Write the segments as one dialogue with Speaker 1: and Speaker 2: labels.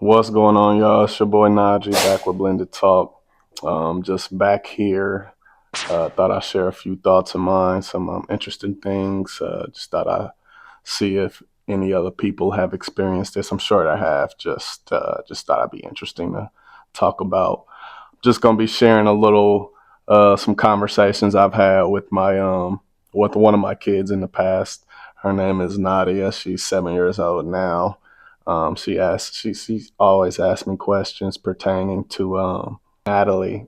Speaker 1: What's going on, y'all? It's your boy Najee back with Blended Talk. Just back here. Thought I'd share a few thoughts of mine, some interesting things. Just thought I'd see if any other people have experienced this. I'm sure I have. Just thought it'd be interesting to talk about. Just gonna be sharing a little, some conversations I've had with with one of my kids in the past. Her name is Nadia. She's 7 years old now. She always asks me questions pertaining to Natalie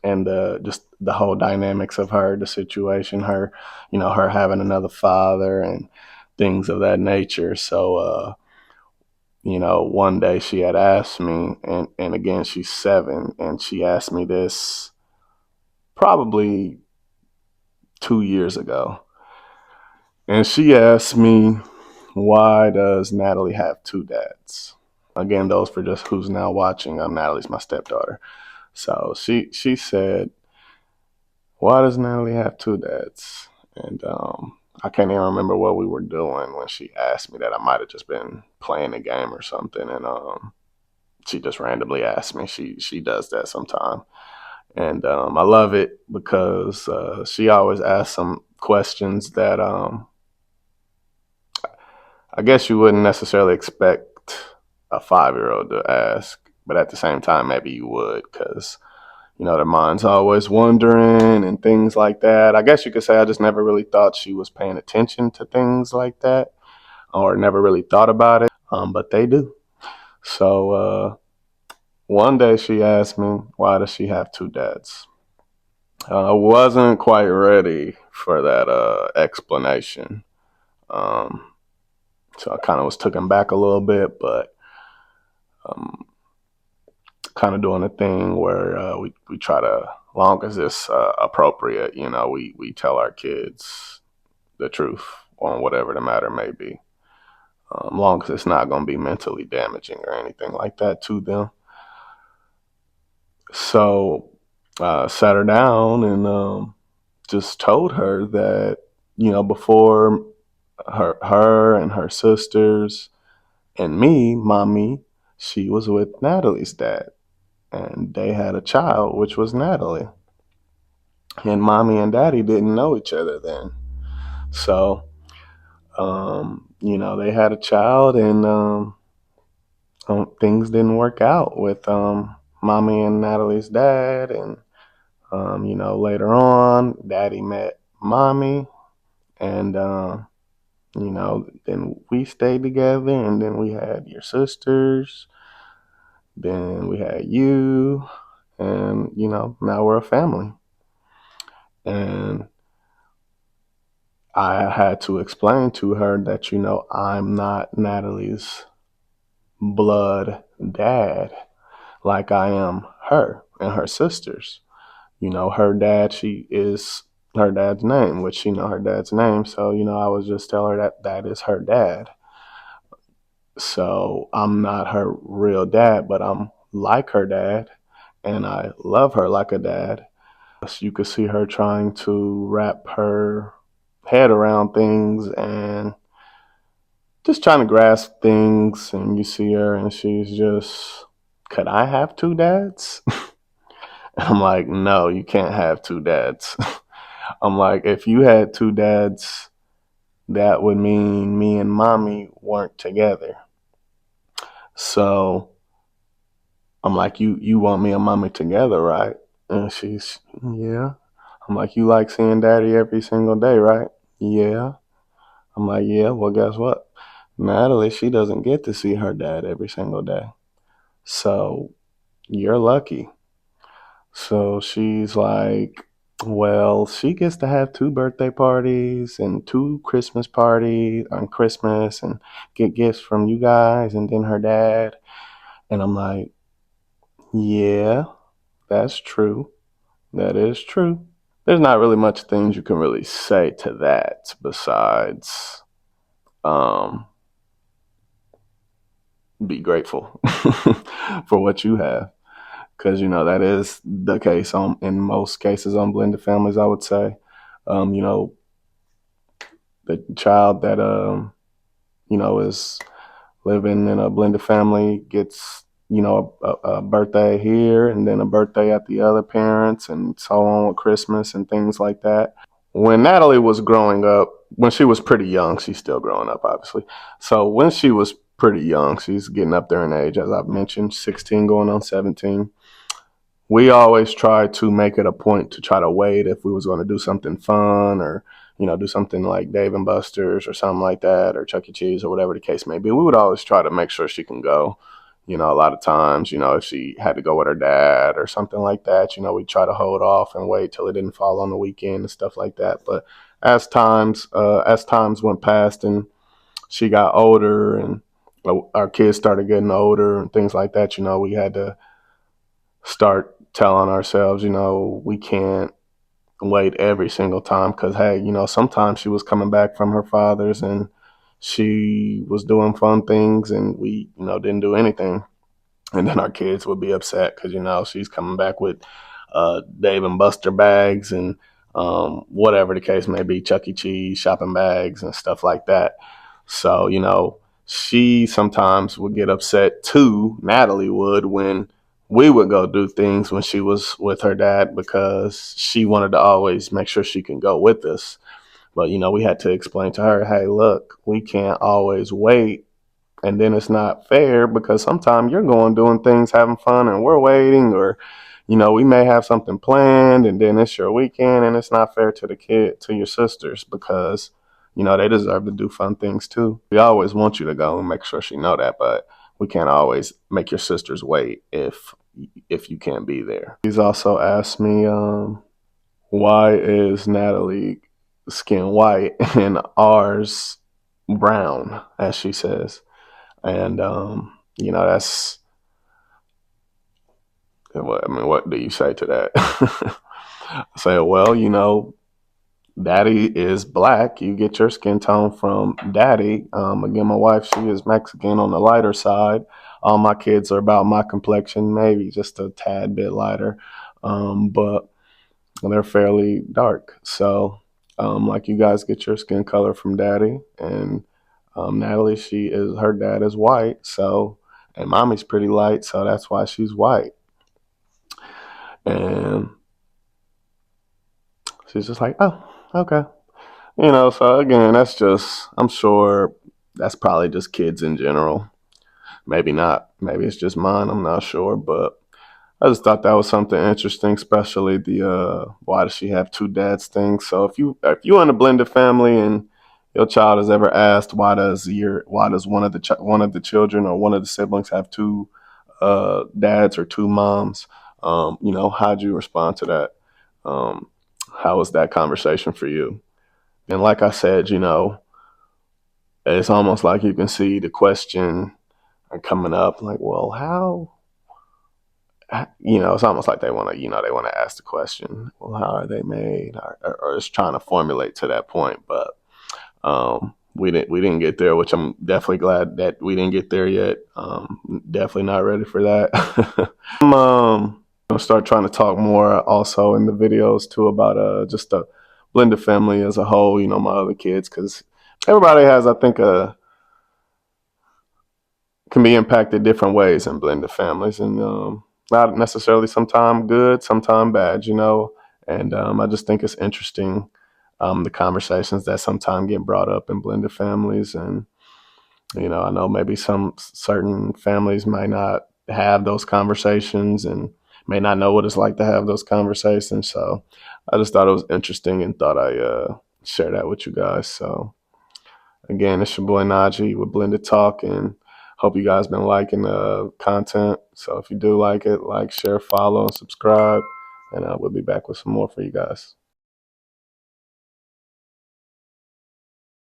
Speaker 1: and just the whole dynamics of her, the situation, her having another father and things of that nature. One day she had asked me, and again, she's 7, and she asked me this probably 2 years ago. And she asked me, why does Natalie have two dads? Again, those for just who's now watching, Natalie's my stepdaughter. So she said, why does Natalie have two dads? And I can't even remember what we were doing when she asked me that. I might have just been playing a game or something, and she just randomly asked me. She does that sometime, and I love it because she always asks some questions that I guess you wouldn't necessarily expect a 5-year-old to ask, but at the same time, maybe you would because, their mind's always wondering and things like that. I guess you could say I just never really thought she was paying attention to things like that or never really thought about it, but they do. So one day she asked me, why does she have two dads? I wasn't quite ready for that explanation. Um, so I kind of was taken back a little bit, but um, kind of doing a thing where we try to, long as it's appropriate, we tell our kids the truth on whatever the matter may be, long as it's not going to be mentally damaging or anything like that to them. So sat her down and just told her that, before her and her sisters and me, mommy, she was with Natalie's dad. And they had a child, which was Natalie. And mommy and daddy didn't know each other then. So, they had a child, and things didn't work out with mommy and Natalie's dad. And, later on, daddy met mommy, and, then we stayed together, and then we had your sisters, then we had you, and, now we're a family. And I had to explain to her that, I'm not Natalie's blood dad like I am her and her sisters. Her dad, she is her dad's name, which she know her dad's name. So, I was just tell her that that is her dad. So I'm not her real dad, but I'm like her dad and I love her like a dad. You could see her trying to wrap her head around things and just trying to grasp things. And you see her and she's just, could I have two dads? I'm like, no, you can't have two dads. I'm like, if you had two dads, that would mean me and mommy weren't together. So I'm like, you want me and mommy together, right? And she's, yeah. I'm like, you like seeing daddy every single day, right? Yeah. I'm like, yeah, well, guess what? Natalie, she doesn't get to see her dad every single day. So you're lucky. So she's like, well, she gets to have two birthday parties and two Christmas parties on Christmas and get gifts from you guys and then her dad. And I'm like, yeah, that's true. That is true. There's not really much things you can really say to that besides um, be grateful for what you have. Because, that is the case in most cases on blended families, I would say. Um, you know, the child that, is living in a blended family gets a birthday here and then a birthday at the other parents and so on with Christmas and things like that. When Natalie was growing up, when she was pretty young, she's still growing up, obviously. So when she was pretty young, she's getting up there in age, as I've mentioned, 16 going on 17. We always tried to make it a point to try to wait if we was going to do something fun or do something like Dave and Buster's or something like that, or Chuck E. Cheese or whatever the case may be. We would always try to make sure she can go. A lot of times, if she had to go with her dad or something like that, we try to hold off and wait till it didn't fall on the weekend and stuff like that. But as times went past and she got older and our kids started getting older and things like that, we had to start telling ourselves, we can't wait every single time because, hey, sometimes she was coming back from her father's and she was doing fun things and we, didn't do anything. And then our kids would be upset because, she's coming back with Dave and Buster bags and whatever the case may be, Chuck E. Cheese shopping bags and stuff like that. So, she sometimes would get upset too, Natalie would, when we would go do things when she was with her dad because she wanted to always make sure she can go with us. But, we had to explain to her, hey, look, we can't always wait. And then it's not fair because sometimes you're going doing things, having fun, and we're waiting, or we may have something planned, and then it's your weekend, and it's not fair to the kid, to your sisters, because they deserve to do fun things too. We always want you to go and make sure she know that, but we can't always make your sisters wait if you can't be there. He's also asked me, why is Natalie skin white and ours brown, as she says. And that's what do you say to that? I say, well, daddy is black. You get your skin tone from daddy. Again, my wife, she is Mexican on the lighter side. All my kids are about my complexion, maybe just a tad bit lighter, but they're fairly dark. So, like you guys get your skin color from daddy, and Natalie, her dad is white, so, and mommy's pretty light, so that's why she's white. And she's just like, oh, okay. So again, I'm sure that's probably just kids in general. Maybe not. Maybe it's just mine. I'm not sure. But I just thought that was something interesting, especially the why does she have two dads thing. So if you in a blended family and your child has ever asked why does one of the children or one of the siblings have two dads or two moms, how'd you respond to that? Um, how was that conversation for you? And like I said, it's almost like you can see the question coming up, like, well, how? It's almost like they want to ask the question, well, how are they made, or it's trying to formulate to that point. But we didn't get there, which I'm definitely glad that we didn't get there yet. Definitely not ready for that. I'm gonna start trying to talk more also in the videos too about just the blended family as a whole. My other kids, because everybody has, I think, can be impacted different ways in blended families, and not necessarily sometime good, sometime bad. And I just think it's interesting, the conversations that sometimes get brought up in blended families. And I know maybe some certain families might not have those conversations and may not know what it's like to have those conversations. So I just thought it was interesting and thought I share that with you guys. So again, it's your boy Najee with Blended Talk, and hope you guys been liking the content. So if you do like it, like, share, follow, and subscribe, and we'll be back with some more for you guys.